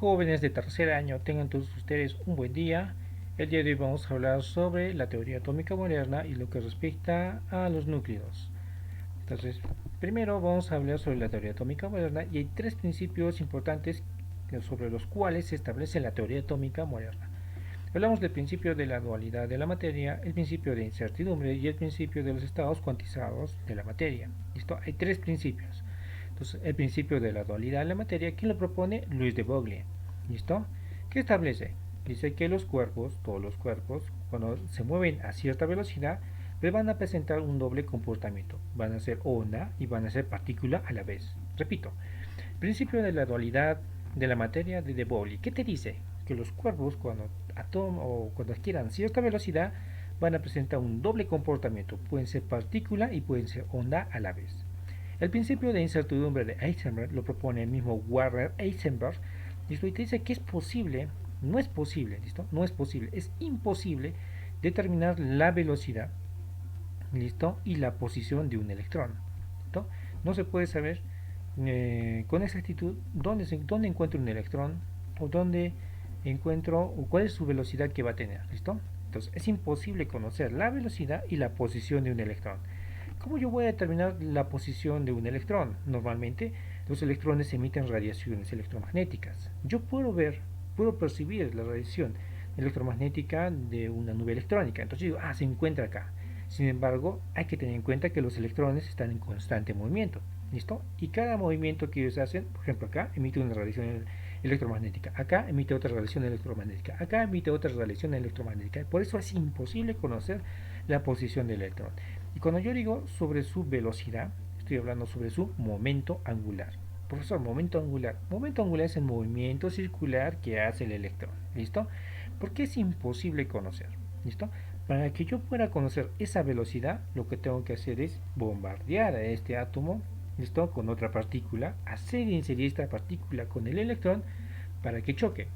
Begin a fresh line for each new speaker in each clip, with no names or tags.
Jóvenes de tercer año, tengan todos ustedes un buen día. El día de hoy vamos a hablar sobre la teoría atómica moderna y lo que respecta a los núcleos. Entonces, primero vamos a hablar sobre la teoría atómica moderna y hay tres principios importantes sobre los cuales se establece la teoría atómica moderna. Hablamos del principio de la dualidad de la materia, el principio de incertidumbre y el principio de los estados cuantizados de la materia. ¿Listo? Hay tres principios. Entonces, el principio de la dualidad de la materia, ¿quién lo propone? Luis de Broglie. ¿Listo? ¿Qué establece? Dice que los cuerpos, todos los cuerpos, cuando se mueven a cierta velocidad, pues van a presentar un doble comportamiento. Van a ser onda y van a ser partícula a la vez. Repito, principio de la dualidad de la materia de Broglie. ¿Qué te dice? Que los cuerpos, cuando adquieran cierta velocidad, van a presentar un doble comportamiento. Pueden ser partícula y pueden ser onda a la vez. El principio de incertidumbre de Heisenberg lo propone el mismo Werner Heisenberg, ¿listo? Y te dice que es posible, no es posible, ¿listo? No es posible, es imposible determinar la velocidad, ¿listo? Y la posición de un electrón, ¿listo? No se puede saber con exactitud dónde encuentro un electrón o dónde encuentro o cuál es su velocidad que va a tener, ¿listo? Entonces es imposible conocer la velocidad y la posición de un electrón. ¿Cómo yo voy a determinar la posición de un electrón? Normalmente los electrones emiten radiaciones electromagnéticas. Yo puedo percibir la radiación electromagnética de una nube electrónica. Entonces digo, se encuentra acá. Sin embargo, hay que tener en cuenta que los electrones están en constante movimiento. ¿Listo? Y cada movimiento que ellos hacen, por ejemplo acá, emite una radiación electromagnética, acá emite otra radiación electromagnética, acá emite otra radiación electromagnética. Por eso es imposible conocer la posición del electrón. Y cuando yo digo sobre su velocidad, estoy hablando sobre su momento angular. Profesor, momento angular. Momento angular es el movimiento circular que hace el electrón. ¿Listo? Porque es imposible conocer. ¿Listo? Para que yo pueda conocer esa velocidad, lo que tengo que hacer es bombardear a este átomo, ¿listo? Con otra partícula, hacer inserir esta partícula con el electrón para que choque.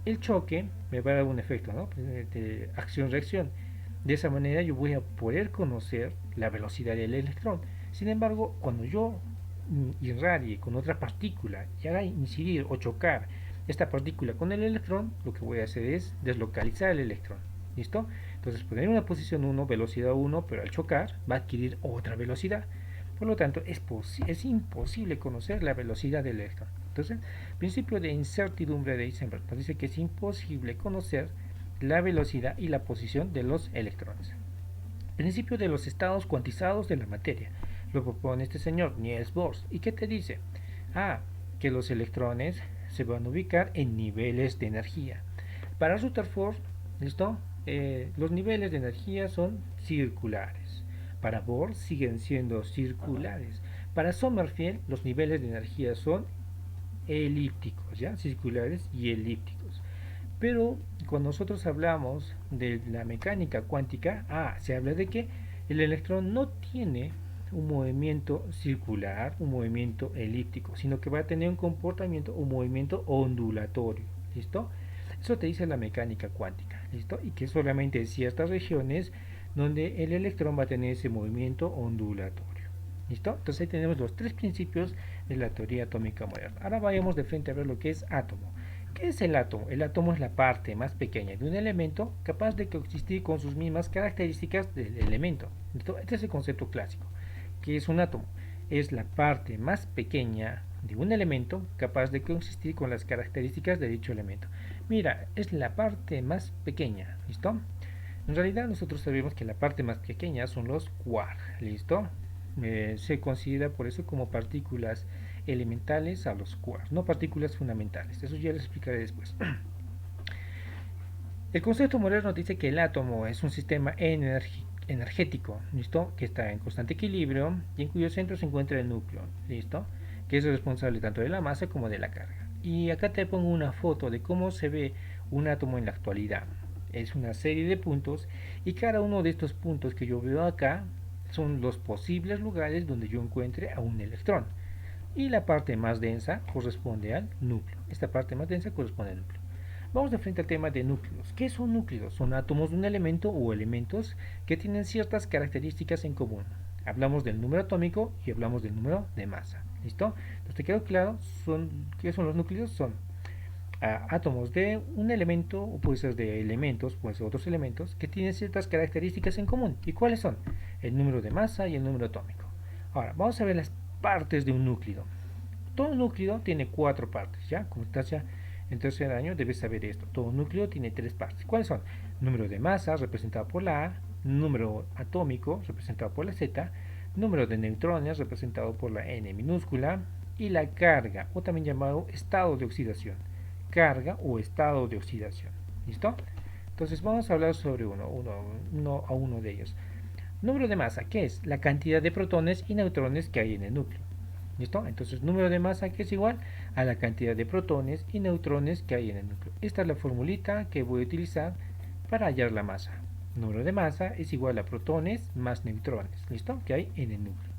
El choque me va a dar un efecto, ¿no? De acción-reacción. De esa manera yo voy a poder conocer la velocidad del electrón. Sin embargo, cuando yo irradie con otra partícula y haga incidir o chocar esta partícula con el electrón, lo que voy a hacer es deslocalizar el electrón. ¿Listo? Entonces poner una posición 1, velocidad 1, pero al chocar va a adquirir otra velocidad. Por lo tanto, es imposible conocer la velocidad del electrón. Entonces, principio de incertidumbre de Heisenberg nos dice que es imposible conocer la velocidad y la posición de los electrones. Principio de los estados cuantizados de la materia. Lo propone este señor Niels Bohr. ¿Y qué te dice? Que los electrones se van a ubicar en niveles de energía. Para Rutherford, ¿listo? Los niveles de energía son circulares. Para Bohr siguen siendo circulares. Para Sommerfeld, los niveles de energía son elípticos, ¿ya? Circulares y elípticos. Pero cuando nosotros hablamos de la mecánica cuántica, se habla de que el electrón no tiene un movimiento circular, un movimiento elíptico, sino que va a tener un comportamiento, un movimiento ondulatorio. ¿Listo? Eso te dice la mecánica cuántica. ¿Listo? Y que solamente en ciertas regiones donde el electrón va a tener ese movimiento ondulatorio. ¿Listo? Entonces ahí tenemos los tres principios de la teoría atómica moderna. Ahora vayamos de frente a ver lo que es átomo. ¿Qué es el átomo? El átomo es la parte más pequeña de un elemento capaz de coexistir con sus mismas características del elemento. Este es el concepto clásico. ¿Qué es un átomo? Es la parte más pequeña de un elemento capaz de coexistir con las características de dicho elemento. Mira, es la parte más pequeña, ¿listo? En realidad nosotros sabemos que la parte más pequeña son los quarks, ¿listo? Se considera por eso como partículas elementales a los quarks, no partículas fundamentales. Eso ya les explicaré después. El concepto moderno dice que el átomo es un sistema energético, ¿listo? Que está en constante equilibrio y en cuyo centro se encuentra el núcleo, ¿listo? Que es responsable tanto de la masa como de la carga. Y acá te pongo una foto de cómo se ve un átomo en la actualidad. Es una serie de puntos y cada uno de estos puntos que yo veo acá son los posibles lugares donde yo encuentre a un electrón. Y la parte más densa corresponde al núcleo. Esta parte más densa corresponde al núcleo. Vamos de frente al tema de núcleos. ¿Qué son núcleos? Son átomos de un elemento o elementos que tienen ciertas características en común. Hablamos del número atómico y hablamos del número de masa. ¿Listo? Entonces, ¿te quedó claro? ¿Qué son los núcleos? Son átomos de un elemento, o puede ser de elementos, puede ser otros elementos, que tienen ciertas características en común. ¿Y cuáles son? El número de masa y el número atómico. Ahora, vamos a ver las partes de un núcleo. Todo núcleo tiene 4 partes, ¿ya? Como estás ya en tercer año, debes saber esto. Todo núcleo tiene 3 partes. ¿Cuáles son? Número de masa, representado por la A, número atómico, representado por la Z, número de neutrones, representado por la N minúscula, y la carga, o también llamado estado de oxidación. Carga o estado de oxidación. ¿Listo? Entonces vamos a hablar sobre uno de ellos. Número de masa, ¿qué es? La cantidad de protones y neutrones que hay en el núcleo. ¿Listo? Entonces, número de masa que es igual a la cantidad de protones y neutrones que hay en el núcleo. Esta es la formulita que voy a utilizar para hallar la masa. Número de masa es igual a protones más neutrones, ¿listo? Que hay en el núcleo.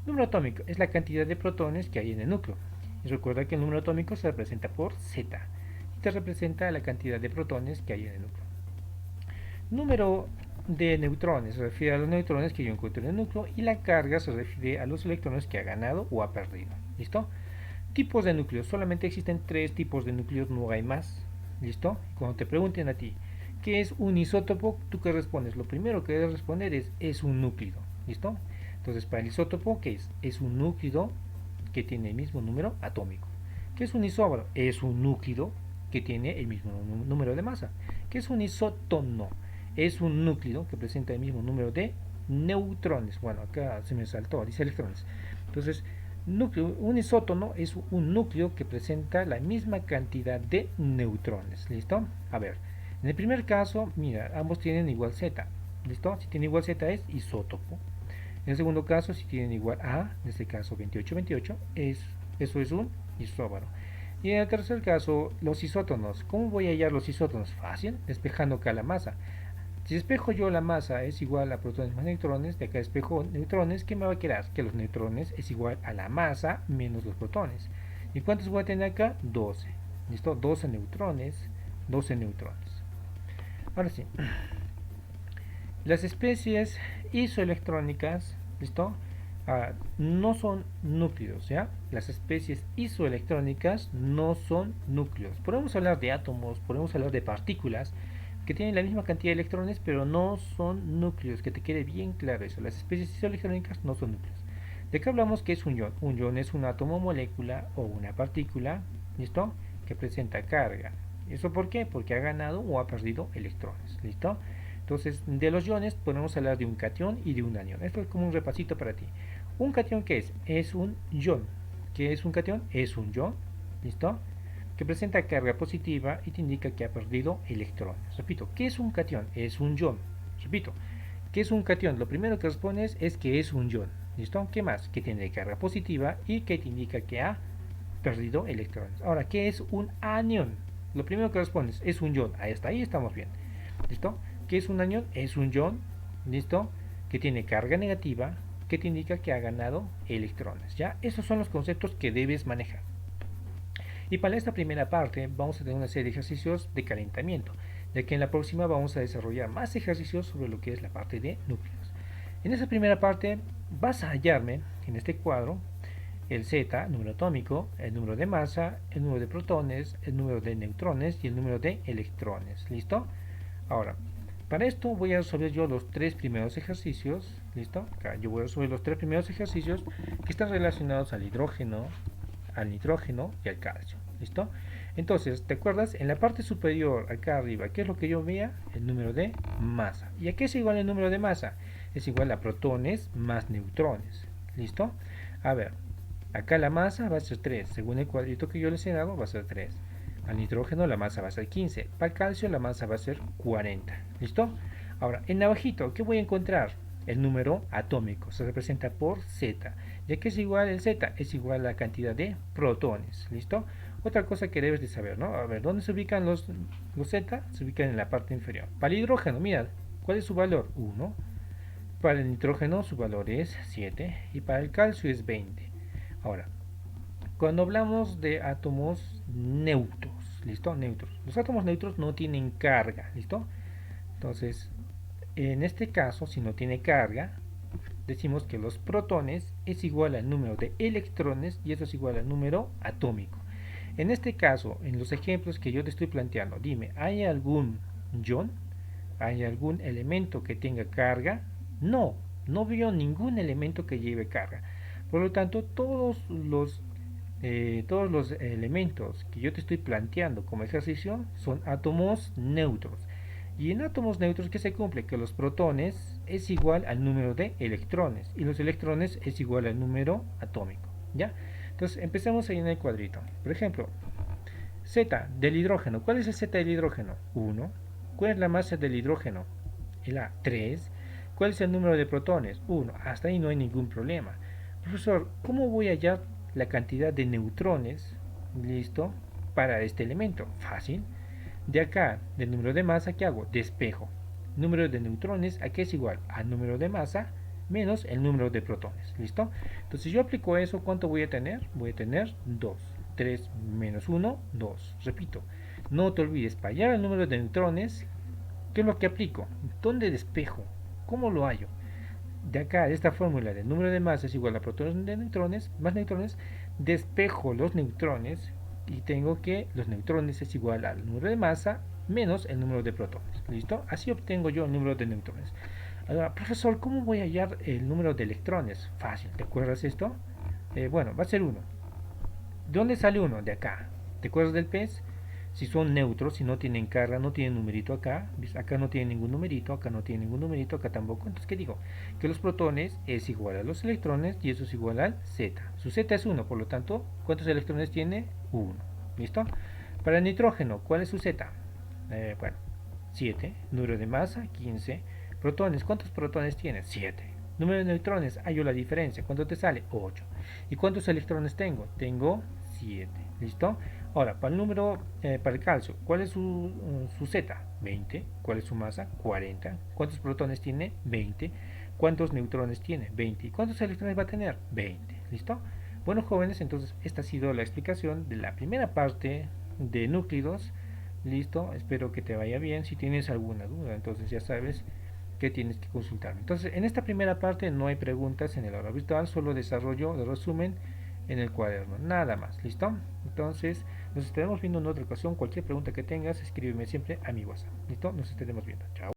Número atómico es la cantidad de protones que hay en el núcleo. Y recuerda que el número atómico se representa por Z. Y te representa la cantidad de protones que hay en el núcleo. Número de neutrones se refiere a los neutrones que yo encuentro en el núcleo, y la carga se refiere a los electrones que ha ganado o ha perdido. ¿Listo? Tipos de núcleos. Solamente existen 3 tipos de núcleos, no hay más. ¿Listo? Cuando te pregunten a ti qué es un isótopo, ¿tú qué respondes? Lo primero que debes responder es un núcleo. ¿Listo? Entonces, para el isótopo, ¿qué es? Es un núcleo que tiene el mismo número atómico. ¿Qué es un isóbaro? Es un núcleo que tiene el mismo número de masa. ¿Qué es un isótono? Es un núcleo que presenta el mismo número de neutrones. Bueno, acá se me saltó, dice electrones. Entonces, un isótono es un núcleo que presenta la misma cantidad de neutrones. ¿Listo? A ver, en el primer caso, mira, ambos tienen igual Z. ¿Listo? Si tiene igual Z es isótopo. En el segundo caso, si tienen igual A, en este caso 28-28, eso es un isóbaro. Y en el tercer caso, los isótonos. ¿Cómo voy a hallar los isótonos? Fácil, despejando acá la masa. Si despejo yo la masa es igual a protones más neutrones, de acá despejo neutrones, ¿qué me va a quedar? Que los neutrones es igual a la masa menos los protones. ¿Y cuántos voy a tener acá? 12. ¿Listo? 12 neutrones, 12 neutrones. Ahora sí, las especies isoelectrónicas, ¿listo? No son núcleos, ¿ya? Las especies isoelectrónicas no son núcleos. Podemos hablar de átomos, podemos hablar de partículas que tienen la misma cantidad de electrones, pero no son núcleos. Que te quede bien claro eso. Las especies isoelectrónicas no son núcleos. ¿De qué hablamos? Que es un ion? Un ion es un átomo, molécula o una partícula, ¿listo? Que presenta carga. ¿Eso por qué? Porque ha ganado o ha perdido electrones, ¿listo? Entonces, de los iones podemos hablar de un catión y de un anión. Esto es como un repasito para ti. ¿Un catión qué es? Es un ion. ¿Qué es un catión? Es un ion, ¿listo? Que presenta carga positiva y te indica que ha perdido electrones. Repito, ¿qué es un catión? Es un ion. Repito, ¿qué es un catión? Lo primero que respondes es que es un ion. ¿Listo? ¿Qué más? Que tiene carga positiva y que te indica que ha perdido electrones. Ahora, ¿qué es un anión? Lo primero que respondes es un ion. Hasta ahí estamos bien. ¿Listo? ¿Qué es un anión? Es un ion, ¿listo? Que tiene carga negativa, que te indica que ha ganado electrones. ¿Ya? Esos son los conceptos que debes manejar. Y para esta primera parte vamos a tener una serie de ejercicios de calentamiento, ya que en la próxima vamos a desarrollar más ejercicios sobre lo que es la parte de núcleos. En esta primera parte vas a hallarme en este cuadro el Z, número atómico, el número de masa, el número de protones, el número de neutrones y el número de electrones. ¿Listo? Ahora, para esto voy a resolver yo los 3 primeros ejercicios. ¿Listo? Acá yo voy a resolver los 3 primeros ejercicios que están relacionados al hidrógeno, al nitrógeno y al calcio. ¿Listo? Entonces, ¿te acuerdas? En la parte superior, acá arriba, ¿qué es lo que yo veía? El número de masa. ¿Y a qué es igual el número de masa? Es igual a protones más neutrones. ¿Listo? A ver, acá la masa va a ser 3. Según el cuadrito que yo les he dado, va a ser 3. Al nitrógeno la masa va a ser 15. Para el calcio la masa va a ser 40. ¿Listo? Ahora, en abajito, ¿qué voy a encontrar? El número atómico. Se representa por Z. Ya que es igual el Z, es igual a la cantidad de protones. ¿Listo? Otra cosa que debes de saber, ¿no? A ver, ¿dónde se ubican los Z? Se ubican en la parte inferior. Para el hidrógeno, mirad, ¿cuál es su valor? 1. Para el nitrógeno su valor es 7. Y para el calcio es 20. Ahora, cuando hablamos de átomos neutros, ¿listo? Neutros. Los átomos neutros no tienen carga, ¿listo? Entonces, en este caso, si no tiene carga, decimos que los protones es igual al número de electrones y eso es igual al número atómico. En este caso, en los ejemplos que yo te estoy planteando, dime, ¿hay algún ion? ¿Hay algún elemento que tenga carga? No, no veo ningún elemento que lleve carga. Por lo tanto, todos los elementos que yo te estoy planteando como ejercicio son átomos neutros. Y en átomos neutros, ¿qué se cumple? Que los protones es igual al número de electrones y los electrones es igual al número atómico. ¿Ya? Entonces, empecemos ahí en el cuadrito. Por ejemplo, Z del hidrógeno. ¿Cuál es el Z del hidrógeno? 1. ¿Cuál es la masa del hidrógeno? El A, 3. ¿Cuál es el número de protones? 1. Hasta ahí no hay ningún problema. Profesor, ¿cómo voy a hallar la cantidad de neutrones, listo, para este elemento? Fácil. De acá, del número de masa, ¿qué hago? Despejo. Número de neutrones, aquí es igual al número de masa menos el número de protones. ¿Listo? Entonces, si yo aplico eso, ¿cuánto voy a tener? Voy a tener 2. 3 menos 1, 2. Repito, no te olvides, para hallar el número de neutrones, ¿qué es lo que aplico? ¿Dónde despejo? ¿Cómo lo hallo? De acá, de esta fórmula del número de masa es igual a protones de neutrones, más neutrones, despejo los neutrones y tengo que los neutrones es igual al número de masa menos el número de protones. ¿Listo? Así obtengo yo el número de neutrones. Ahora, profesor, ¿cómo voy a hallar el número de electrones? Fácil, ¿te acuerdas esto? Bueno, va a ser 1. ¿De dónde sale 1? De acá. ¿Te acuerdas del pez? Si son neutros, si no tienen carga, no tienen numerito acá, ¿ves? Acá no tiene ningún numerito, acá no tiene ningún numerito, acá tampoco. Entonces, ¿qué digo? Que los protones es igual a los electrones y eso es igual al Z. Su Z es 1, por lo tanto, ¿cuántos electrones tiene? 1. ¿Listo? Para el nitrógeno, ¿cuál es su Z? Bueno, 7. Número de masa, 15. Protones, ¿cuántos protones tiene? 7. Número de neutrones, hallo la diferencia. ¿Cuánto te sale? 8. ¿Y cuántos electrones tengo? Tengo 7. ¿Listo? Ahora, para el calcio, ¿cuál es su Z? 20. ¿Cuál es su masa? 40. ¿Cuántos protones tiene? 20. ¿Cuántos neutrones tiene? 20. ¿Y cuántos electrones va a tener? 20. ¿Listo? Bueno, jóvenes, entonces esta ha sido la explicación de la primera parte de núcleos. Listo, espero que te vaya bien. Si tienes alguna duda, entonces ya sabes que tienes que consultarme. Entonces, en esta primera parte no hay preguntas en el aula virtual, solo desarrollo de resumen en el cuaderno, nada más. ¿Listo? Entonces, nos estaremos viendo en otra ocasión. Cualquier pregunta que tengas, escríbeme siempre a mi WhatsApp. ¿Listo? Nos estaremos viendo. Chao.